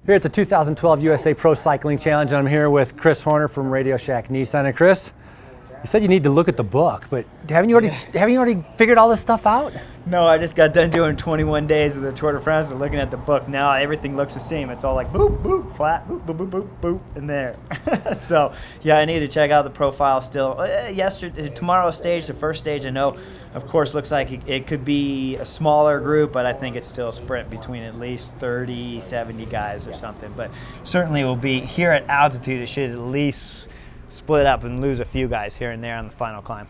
Here at the 2012 USA Pro Cycling Challenge, I'm here with Chris Horner from Radio Shack Nissan. And Chris, you said you need to look at the book, but haven't you already figured all this stuff out? No, I just got done doing 21 days of the Tour de France and looking at the book. Now everything looks the same. It's all like boop, boop, flat, boop, boop, boop, boop, boop, and there. So, yeah, I need to check out the profile still. Tomorrow's stage, the first stage, I know, of course, looks like it could be a smaller group, but I think it's still a sprint between at least 30, 70 guys or something. But certainly it will be here at altitude. It should at least split up and lose a few guys here and there on the final climb.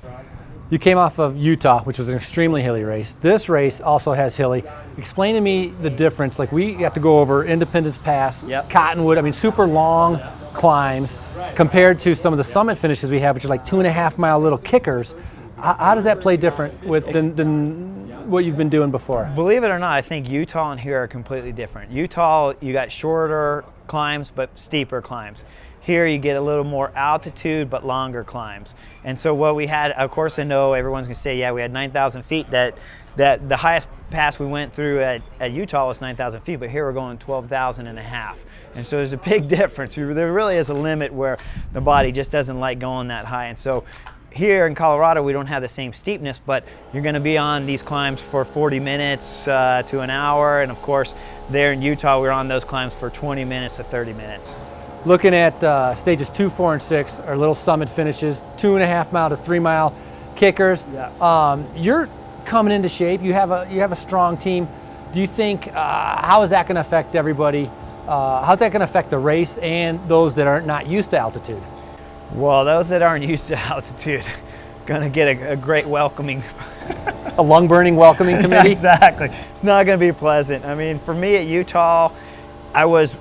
You came off of Utah, which was an extremely hilly race. This race also has hilly. Explain to me the difference. Like, we have to go over Independence Pass, Cottonwood, I mean, super long climbs compared to some of the summit finishes we have, which are like 2.5 mile little kickers. How does that play different than what you've been doing before? Believe it or not, I think Utah and here are completely different. Utah, you got shorter climbs but steeper climbs. Here you get a little more altitude but longer climbs. And so what we had, of course I know everyone's gonna say, yeah, we had 9,000 feet. That the highest pass we went through at Utah was 9,000 feet, but here we're going 12,000 and a half. And so there's a big difference. There really is a limit where the body just doesn't like going that high. And so here in Colorado, we don't have the same steepness, but you're going to be on these climbs for 40 minutes to an hour. And of course, there in Utah, we're on those climbs for 20 minutes to 30 minutes. Looking at stages 2, 4, and 6 are little summit finishes, 2.5 mile to 3 mile kickers. Yeah. You're coming into shape. You have a strong team. Do you think how is that going to affect everybody? How's that going to affect the race and those that are not used to altitude? Well, those that aren't used to altitude gonna get a great welcoming. A lung-burning welcoming committee? Exactly. It's not gonna be pleasant. I mean, for me at Utah, I was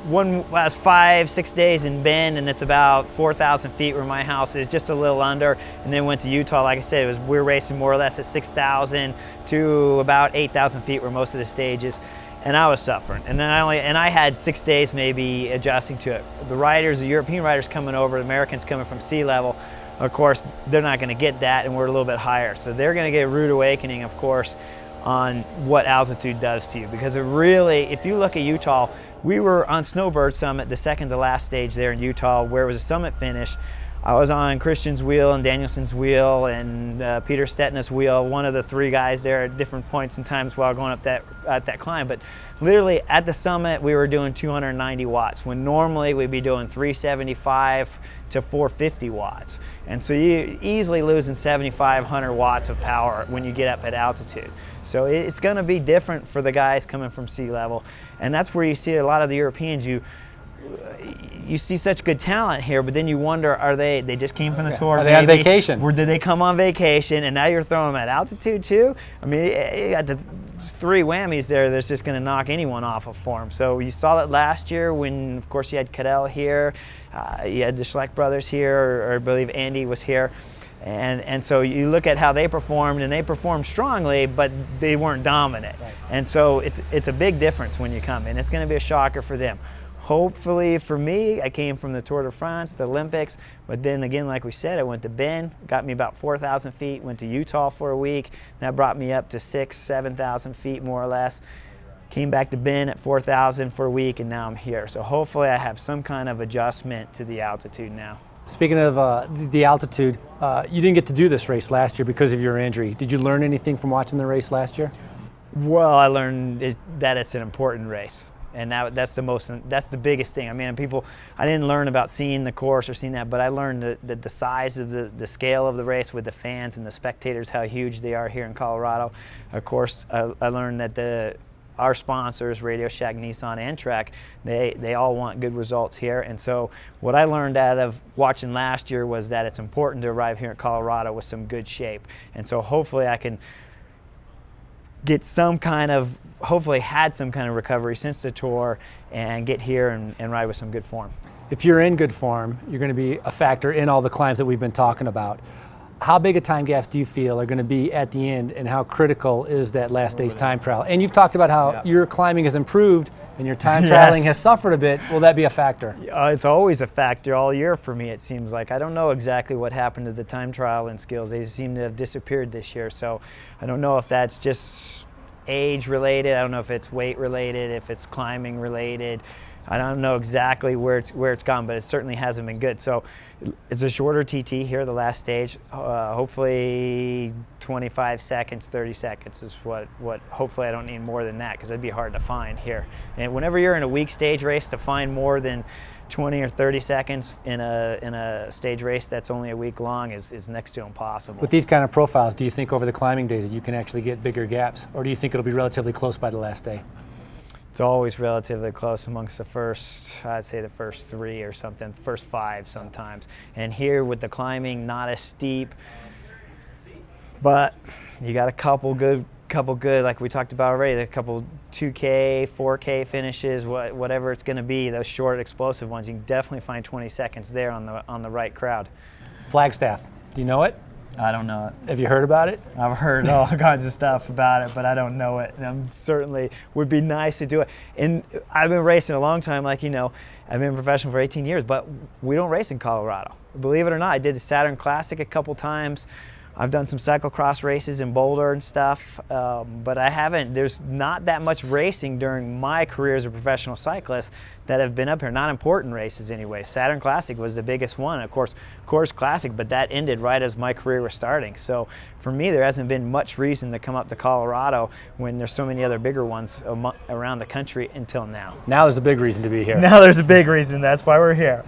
last 5-6 days in Bend, and it's about 4,000 feet where my house is, just a little under. And then went to Utah, like I said, we were racing more or less at 6,000 to about 8,000 feet where most of the stages. And I was suffering. And then I had 6 days maybe adjusting to it. The riders, the European riders coming over, the Americans coming from sea level, of course, they're not gonna get that, and we're a little bit higher. So they're gonna get a rude awakening, of course, on what altitude does to you. Because it really, if you look at Utah, we were on Snowbird Summit, the second to last stage there in Utah, where it was a summit finish. I was on Christian's wheel and Danielson's wheel and Peter Stetna's wheel, one of the three guys there at different points in times while going up that climb. But literally at the summit, we were doing 290 watts, when normally we'd be doing 375 to 450 watts. And so you're easily losing 7,500 watts of power when you get up at altitude. So it's gonna be different for the guys coming from sea level. And that's where you see a lot of the Europeans, you see such good talent here, but then you wonder, they just came from the tour? Are they on vacation? Or did they come on vacation and now you're throwing them at altitude too? I mean, you got the 3 whammies there that's just going to knock anyone off of form. So you saw that last year when, of course, you had Cadel here, you had the Schleck brothers here, or I believe Andy was here. And so you look at how they performed, and they performed strongly, but they weren't dominant. Right. And so it's a big difference when you come in. It's going to be a shocker for them. Hopefully for me, I came from the Tour de France, the Olympics, but then again, like we said, I went to Bend, got me about 4,000 feet, went to Utah for a week. That brought me up to 6,000-7,000 feet more or less. Came back to Bend at 4,000 for a week, and now I'm here. So hopefully I have some kind of adjustment to the altitude now. Speaking of the altitude, you didn't get to do this race last year because of your injury. Did you learn anything from watching the race last year? Well, I learned that it's an important race. And that's the biggest thing. I mean, I didn't learn about seeing the course or seeing that, but I learned the size of the scale of the race with the fans and the spectators, how huge they are here in Colorado. Of course, I learned that our sponsors, Radio Shack, Nissan, and Trek, they all want good results here. And so what I learned out of watching last year was that it's important to arrive here in Colorado with some good shape. And so hopefully I can get hopefully had some kind of recovery since the tour and get here and ride with some good form. If you're in good form, you're going to be a factor in all the climbs that we've been talking about. How big a time gaps do you feel are going to be at the end, and how critical is that last day's time trial? And you've talked about how your climbing has improved and your time trialing has suffered a bit. Will that be a factor? It's always a factor all year for me, it seems like. I don't know exactly what happened to the time trial and skills. They seem to have disappeared this year, so I don't know if that's just age related. I don't know if it's weight related, if it's climbing related. I don't know exactly where it's gone, but it certainly hasn't been good. So it's a shorter TT here, the last stage. Hopefully 25 seconds, 30 seconds is what hopefully I don't need more than that, because it'd be hard to find here. And whenever you're in a weak stage race, to find more than 20 or 30 seconds in a stage race that's only a week long is next to impossible. With these kind of profiles, do you think over the climbing days you can actually get bigger gaps, or do you think it'll be relatively close by the last day? It's always relatively close amongst the first, I'd say the first 3 or something, first 5 sometimes. And here with the climbing, not as steep, but you got a couple good, like we talked about already, a couple 2K, 4K finishes, whatever it's going to be, those short explosive ones. You can definitely find 20 seconds there on the right crowd. Flagstaff, do you know it? I don't know it. Have you heard about it? I've heard all kinds of stuff about it, but I don't know it. And I'm certainly would be nice to do it. And I've been racing a long time, like you know. I've been professional for 18 years, but we don't race in Colorado. Believe it or not, I did the Saturn Classic a couple times. I've done some cyclocross races in Boulder and stuff, but I haven't. There's not that much racing during my career as a professional cyclist that have been up here. Not important races anyway. Saturn Classic was the biggest one, of course, Coors Classic, but that ended right as my career was starting. So for me, there hasn't been much reason to come up to Colorado when there's so many other bigger ones around the country until now. Now there's a big reason to be here. Now there's a big reason. That's why we're here.